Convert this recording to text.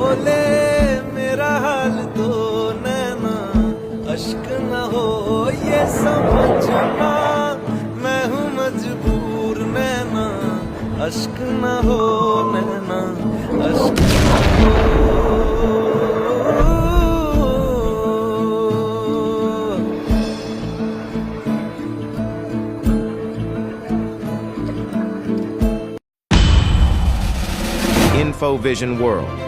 बोले मेरा हाल तो नैना अश्क न हो ये समझना, मैं हूँ मजबूर नैना अश्क न हो, नैना अश्क न हो। InfoVision World.